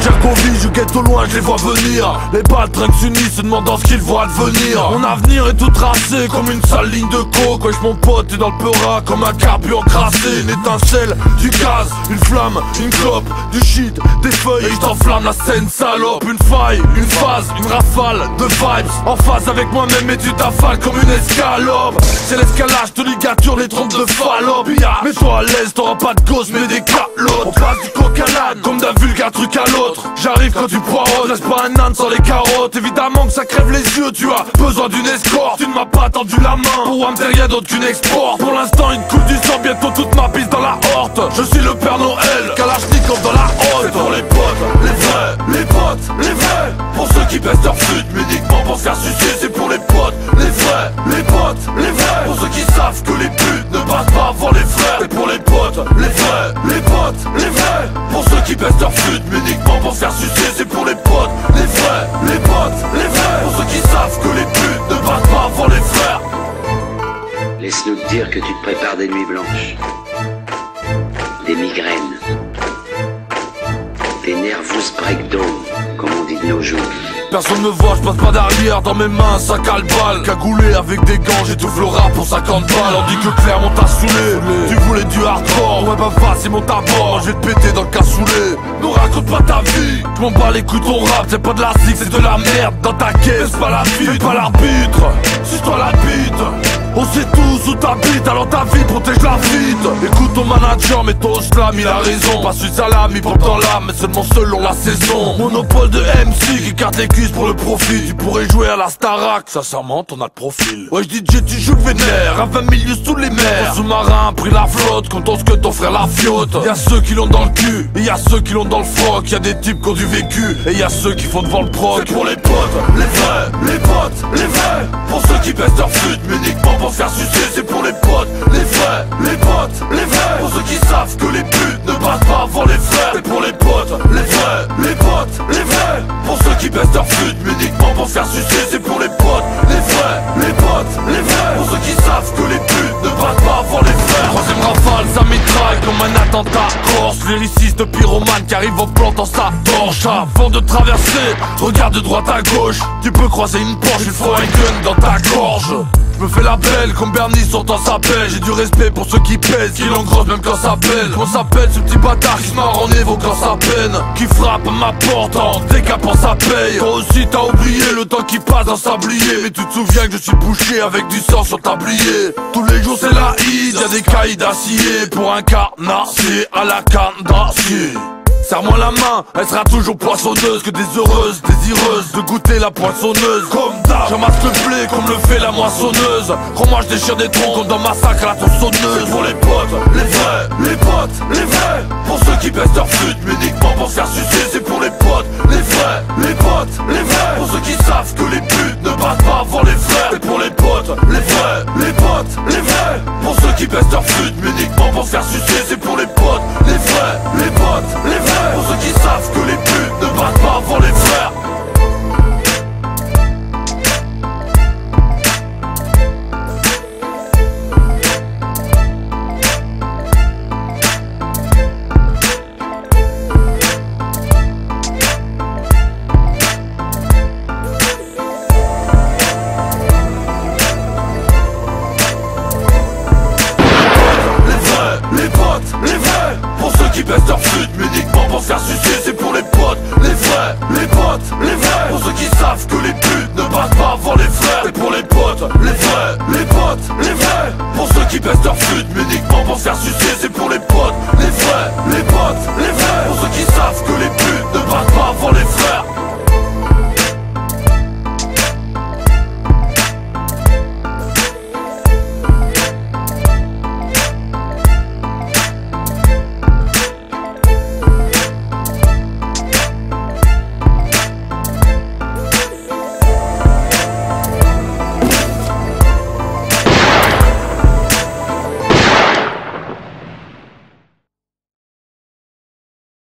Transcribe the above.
Gergovie, je guette au loin, je les vois venir. Les baltringues s'unissent, se demandant ce qu'ils voient advenir. Mon avenir est tout tracé comme une sale ligne de coke. Wesh mon pote est dans le peura comme un carburant crassé. Une étincelle, du gaz, une flamme, une clope, du shit, des feuilles. Et je t'enflamme la scène salope. Une faille, une phase, une rafale de vibes. En phase avec moi-même et tu t'affales comme une escalope. C'est l'escalage de ligature, les trompes de Fallope. Mets-toi à l'aise, t'auras pas de gosse mais des calottes. On passe du coq à l'âne, comme d'un vulgaire truc à l'autre. J'arrive quand tu poireauses, laisse pas un âne sans les carottes. Évidemment que ça crève les yeux, tu as besoin d'une escorte. Tu ne m'as pas tendu la main, pour Wamter rien d'autre qu'une export. Pour l'instant une coupe du sang, bientôt toute ma piste dans la horte. Je suis le Père Noël, Kalachnikov dans la haute. C'est pour les potes, les vrais, les potes, les vrais. Pour ceux qui baissent leur flûte, mais uniquement pour se faire sucer. C'est pour les potes, les vrais, les potes, les vrais. Pour ceux qui savent que les putes ne passent pas avant les frères. C'est pour les potes, les vrais, les potes, les vrais. Pour ceux qui baissent leur flûte, mais uniquement pour se faire sucer. C'est pour les potes, les vrais, les potes, les vrais. Pour ceux qui savent que les putes ne passent pas avant les frères. Laisse-nous te dire que tu te prépares des nuits blanches, des migraines, des nervous breakdowns, comme on dit de nos jours. Personne me voit, je passe pas derrière, dans mes mains, sac à balle. Cagoulé avec des gants, j'étouffe le rap pour 50 balles. On dit que Clermont t'a saoulé, tu voulais du hardcore. Ouais bah vas-y mon tabord, je vais te péter dans le cassoulet. Ne raconte pas ta vie, je m'en bats les couilles ton rap. C'est pas de la zig, c'est de la merde dans ta caisse. C'est pas la vie, c'est pas l'arbitre, c'est toi la bite. On sait tous où t'habites, alors ta vie protège la vite. Écoute ton manager, mais ton slam il a raison. Pas suite salami, propre dans l'âme, mais seulement selon la saison. Monopole de MC qui carte les cuisses pour le profit. Tu pourrais jouer à la Starac, sincèrement t'en as le profil. Ouais j'DJ tu joues vénère, à 20 milieux sous les mers. Ton sous-marin pris la flotte, comme ton que ton frère la fiote. Y'a ceux qui l'ont dans le cul, et y'a ceux qui l'ont dans le froc. Y'a des types qui ont du vécu, et y'a ceux qui font devant le proc. C'est pour les potes, les vrais, les potes, les vrais. Pour ceux qui baissent leur flûte, mais uniquement pour se faire sucer. C'est pour les potes, les vrais, les potes, les vrais. Pour ceux qui savent que les putes ne passent pas avant les frères. C'est pour les potes, les vrais, les potes, les vrais. Pour ceux qui baissent leur flûte, mais uniquement pour se faire sucer. C'est pour les potes, les vrais, les potes, les vrais. Pour ceux qui savent que les putes ne passent pas avant les frères. Troisième rafale, ça mitraille comme un attentat corse. Lyriciste de pyromane qui arrive en plantant sa torche. Avant de traverser, regarde de droite à gauche. Tu peux croiser une Porsche, il faut un gun dans ta gorge. Je me fais la belle comme Bernie sortant sa pelle. J'ai du respect pour ceux qui pèsent, qui l'engrossent même quand ça pèle. Comment s'appelle ce petit bâtard qui se marre en évoquant sa peine, qui frappe à ma porte en décapant sa paye. Toi aussi t'as oublié le temps qui passe dans sablier. Mais tu te souviens que je suis bouché avec du sang sur tablier. Tous les jours c'est la hide, y'a des cailles d'acier. Pour un carnassier à la canne d'acier. Serre-moi la main, elle sera toujours poissonneuse. Que des heureuses, désireuses de goûter la poissonneuse. Comme d'hab, j'amasse le blé comme le fait la moissonneuse. Crois-moi je déchire des troncs comme dans Massacre à la tronçonneuse. C'est pour les potes, les vrais, les potes, les vrais. Pour ceux qui baissent leur flûte, mais uniquement pour se faire sucer. C'est pour les potes, les vrais, les potes, les vrais. Pour ceux qui savent que les putes ne passent pas avant les frères. C'est pour les potes, les vrais, les potes, les vrais. Pour ceux qui baissent leur flûte, mais uniquement pour se faire sucer. C'est pour les potes, les vrais, les potes, les vrais.